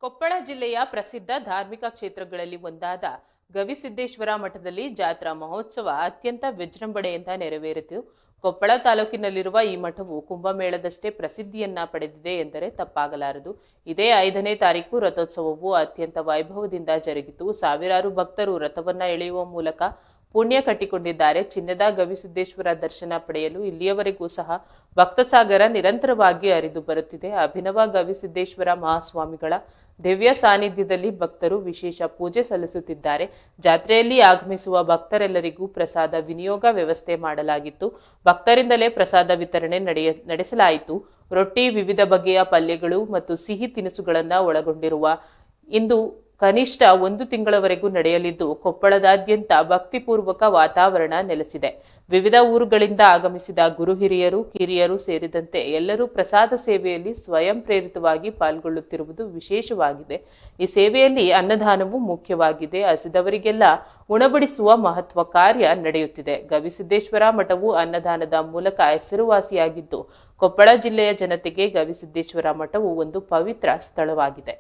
ಕೊಪ್ಪಳ ಜಿಲ್ಲೆಯ ಪ್ರಸಿದ್ಧ ಧಾರ್ಮಿಕ ಕ್ಷೇತ್ರಗಳಲ್ಲಿ ಒಂದಾದ ಗವಿಸಿದ್ದೇಶ್ವರ ಮಠದಲ್ಲಿ ಜಾತ್ರಾ ಮಹೋತ್ಸವ ಅತ್ಯಂತ ವಿಜೃಂಭಣೆಯಿಂದ ನೆರವೇರಿತು. ಕೊಪ್ಪಳ ತಾಲೂಕಿನಲ್ಲಿರುವ ಈ ಮಠವು ಕುಂಭಮೇಳದಷ್ಟೇ ಪ್ರಸಿದ್ಧಿಯನ್ನ ಪಡೆದಿದೆ ಎಂದರೆ ತಪ್ಪಾಗಲಾರದು. ಇದೇ 5ನೇ ತಾರೀಕು ರಥೋತ್ಸವವು ಅತ್ಯಂತ ವೈಭವದಿಂದ ಜರುಗಿತು. ಸಾವಿರಾರು ಭಕ್ತರು ರಥವನ್ನ ಎಳೆಯುವ ಮೂಲಕ ಪುಣ್ಯ ಕಟ್ಟಿಕೊಂಡಿದ್ದಾರೆ. ಚಿನ್ನದ ಗವಿಸಿದ್ದೇಶ್ವರ ದರ್ಶನ ಪಡೆಯಲು ಇಲ್ಲಿಯವರೆಗೂ ಸಹ ಭಕ್ತಸಾಗರ ನಿರಂತರವಾಗಿ ಹರಿದು ಬರುತ್ತಿದೆ. ಅಭಿನವ ಗವಿಸಿದ್ದೇಶ್ವರ ಮಹಾಸ್ವಾಮಿಗಳ ದಿವ್ಯ ಸಾನ್ನಿಧ್ಯದಲ್ಲಿ ಭಕ್ತರು ವಿಶೇಷ ಪೂಜೆ ಸಲ್ಲಿಸುತ್ತಿದ್ದಾರೆ. ಜಾತ್ರೆಯಲ್ಲಿ ಆಗಮಿಸುವ ಭಕ್ತರೆಲ್ಲರಿಗೂ ಪ್ರಸಾದ ವಿನಿಯೋಗ ವ್ಯವಸ್ಥೆ ಮಾಡಲಾಗಿತ್ತು. ಭಕ್ತರಿಂದಲೇ ಪ್ರಸಾದ ವಿತರಣೆ ನಡೆಸಲಾಯಿತು. ರೊಟ್ಟಿ, ವಿವಿಧ ಬಗೆಯ ಪಲ್ಯಗಳು ಮತ್ತು ಸಿಹಿ ತಿನಿಸುಗಳನ್ನು ಒಳಗೊಂಡಿರುವ ಇಂದು ಕನಿಷ್ಠ 1 ತಿಂಗಳವರೆಗೂ ನಡೆಯಲಿದ್ದು ಕೊಪ್ಪಳದಾದ್ಯಂತ ಭಕ್ತಿಪೂರ್ವಕ ವಾತಾವರಣ ನೆಲೆಸಿದೆ. ವಿವಿಧ ಊರುಗಳಿಂದ ಆಗಮಿಸಿದ ಗುರು ಹಿರಿಯರು, ಕಿರಿಯರು ಸೇರಿದಂತೆ ಎಲ್ಲರೂ ಪ್ರಸಾದ ಸೇವೆಯಲ್ಲಿ ಸ್ವಯಂ ಪ್ರೇರಿತವಾಗಿ ಪಾಲ್ಗೊಳ್ಳುತ್ತಿರುವುದು ವಿಶೇಷವಾಗಿದೆ. ಈ ಸೇವೆಯಲ್ಲಿ ಅನ್ನದಾನವೂ ಮುಖ್ಯವಾಗಿದೆ. ಹಸಿದವರಿಗೆಲ್ಲ ಉಣಬಡಿಸುವ ಮಹತ್ವ ಕಾರ್ಯ ನಡೆಯುತ್ತಿದೆ. ಗವಿಸಿದ್ದೇಶ್ವರ ಮಠವು ಅನ್ನದಾನದ ಮೂಲಕ ಹೆಸರುವಾಸಿಯಾಗಿದ್ದು ಕೊಪ್ಪಳ ಜಿಲ್ಲೆಯ ಜನತೆಗೆ ಗವಿಸಿದ್ದೇಶ್ವರ ಮಠವು ಒಂದು ಪವಿತ್ರ ಸ್ಥಳವಾಗಿದೆ.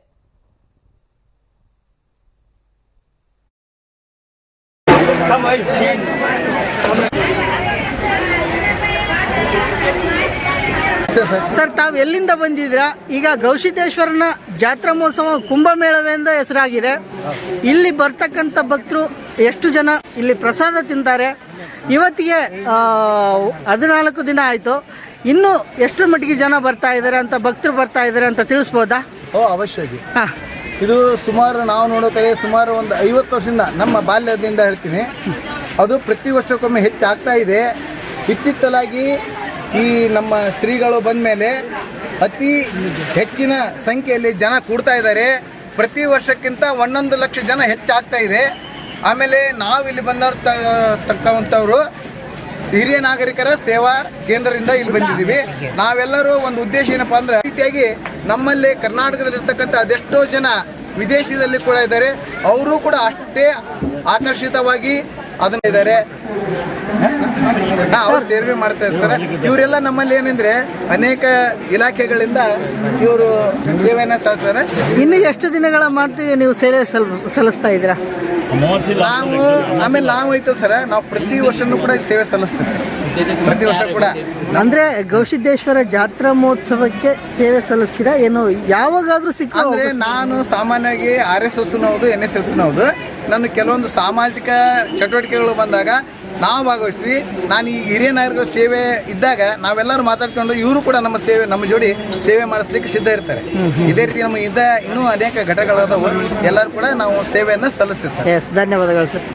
ಸರ್, ತಾವು ಎಲ್ಲಿಂದ ಬಂದಿದ್ದೀರಾ? ಈಗ ಗವಿಸಿದ್ದೇಶ್ವರನ ಜಾತ್ರಾ ಮಹೋತ್ಸವ ಕುಂಭಮೇಳವೆಂದು ಹೆಸರಾಗಿದೆ. ಇಲ್ಲಿ ಬರ್ತಕ್ಕಂಥ ಭಕ್ತರು ಎಷ್ಟು ಜನ ಇಲ್ಲಿ ಪ್ರಸಾದ ತಿಂತಾರೆ? ಇವತ್ತಿಗೆ 14 ದಿನ ಆಯಿತು. ಇನ್ನೂ ಎಷ್ಟು ಮಟ್ಟಿಗೆ ಜನ ಬರ್ತಾ ಇದ್ದಾರೆ ಅಂತ, ಭಕ್ತರು ಬರ್ತಾ ಇದ್ದಾರೆ ಅಂತ ತಿಳಿಸ್ಬೋದಾ? ಅವಶ್ಯವಾಗಿ. ಇದು ಸುಮಾರು ನಾವು ನೋಡೋ ಕಡೆ ಸುಮಾರು ಒಂದು 50 ವರ್ಷದಿಂದ ನಮ್ಮ ಬಾಲ್ಯದಿಂದ ಹೇಳ್ತೀನಿ, ಅದು ಪ್ರತಿ ವರ್ಷಕ್ಕೊಮ್ಮೆ ಹೆಚ್ಚಾಗ್ತಾ ಇದೆ. ಇತ್ತಿತ್ತಲಾಗಿ ಈ ನಮ್ಮ ಶ್ರೀಗಳು ಬಂದ ಮೇಲೆ ಅತಿ ಹೆಚ್ಚಿನ ಸಂಖ್ಯೆಯಲ್ಲಿ ಜನ ಕೂಡ್ತಾ ಇದ್ದಾರೆ. ಪ್ರತಿ ವರ್ಷಕ್ಕಿಂತ 1 ಲಕ್ಷ ಜನ ಹೆಚ್ಚಾಗ್ತಾ ಇದೆ. ಆಮೇಲೆ ನಾವಿಲ್ಲಿ ಬಂದವ್ರು ತಕ್ಕಂಥವ್ರು ಹಿರಿಯ ನಾಗರಿಕರ ಸೇವಾ ಕೇಂದ್ರದಿಂದ ಇಲ್ಲಿ ಬಂದಿದ್ದೀವಿ. ನಾವೆಲ್ಲರೂ ಒಂದು ಉದ್ದೇಶ ಏನಪ್ಪ ಅಂದ್ರೆ, ರೀತಿಯಾಗಿ ನಮ್ಮಲ್ಲಿ ಕರ್ನಾಟಕದಲ್ಲಿರ್ತಕ್ಕಂಥ ಅದೆಷ್ಟೋ ಜನ ವಿದೇಶದಲ್ಲಿ ಕೂಡ ಇದ್ದಾರೆ. ಅವರು ಕೂಡ ಅಷ್ಟೇ ಆಕರ್ಷಿತವಾಗಿ ಅದನ್ನ ಇದ್ದಾರೆ, ಅವ್ರು ಸೇವೆ ಮಾಡ್ತಾ ಇದ್ದಾರೆ ಸರ್. ಇವರೆಲ್ಲ ನಮ್ಮಲ್ಲಿ ಏನಂದ್ರೆ ಅನೇಕ ಇಲಾಖೆಗಳಿಂದ ಇವರು ಸೇವೆಯನ್ನು ಸಲ್ಲಿಸ್ತಾರೆ. ಇನ್ನು ಎಷ್ಟು ದಿನಗಳ ಮಟ್ಟಿಗೆ ನೀವು ಸೇವೆ ಸಲ್ಲಿಸ್ತಾ ಇದ್ದೀರಾ? ನಾವು ಐತಲ್ಲ ಸರ್, ನಾವು ಪ್ರತಿ ವರ್ಷನೂ ಕೂಡ ಸೇವೆ ಸಲ್ಲಿಸ್ತೀವಿ. ಪ್ರತಿ ವರ್ಷ ಕೂಡ ಅಂದ್ರೆ ಗವಿಸಿದ್ದೇಶ್ವರ ಜಾತ್ರಾ ಮಹೋತ್ಸವಕ್ಕೆ ಸೇವೆ ಸಲ್ಲಿಸ್ತೀರಾ ಏನು? ಯಾವಾಗಾದ್ರೂ ಸಿಕ್ಕ ಅಂದ್ರೆ ನಾನು ಸಾಮಾನ್ಯವಾಗಿ RSS ಹೌದು, NSS ಹೌದು. ನನ್ನ ಕೆಲವೊಂದು ಸಾಮಾಜಿಕ ಚಟುವಟಿಕೆಗಳು ಬಂದಾಗ ನಾವು ಭಾಗವಹಿಸ್ತೀವಿ. ನಾನು ಈ ಹಿರಿಯ ನಾಯಕರ ಸೇವೆ ಇದ್ದಾಗ ನಾವೆಲ್ಲರೂ ಮಾತಾಡ್ಕೊಂಡು ಇವರು ಕೂಡ ನಮ್ಮ ಜೋಡಿ ಸೇವೆ ಮಾಡಿಸ್ಲಿಕ್ಕೆ ಸಿದ್ಧ ಇರ್ತಾರೆ. ಇದೇ ರೀತಿ ನಮ್ಮ ಇನ್ನೂ ಅನೇಕ ಘಟಕಗಳಾದವು. ಎಲ್ಲರೂ ಕೂಡ ನಾವು ಸೇವೆಯನ್ನು ಸಲ್ಲಿಸ್ತೀವಿ ಸರ್. ಧನ್ಯವಾದಗಳು ಸರ್.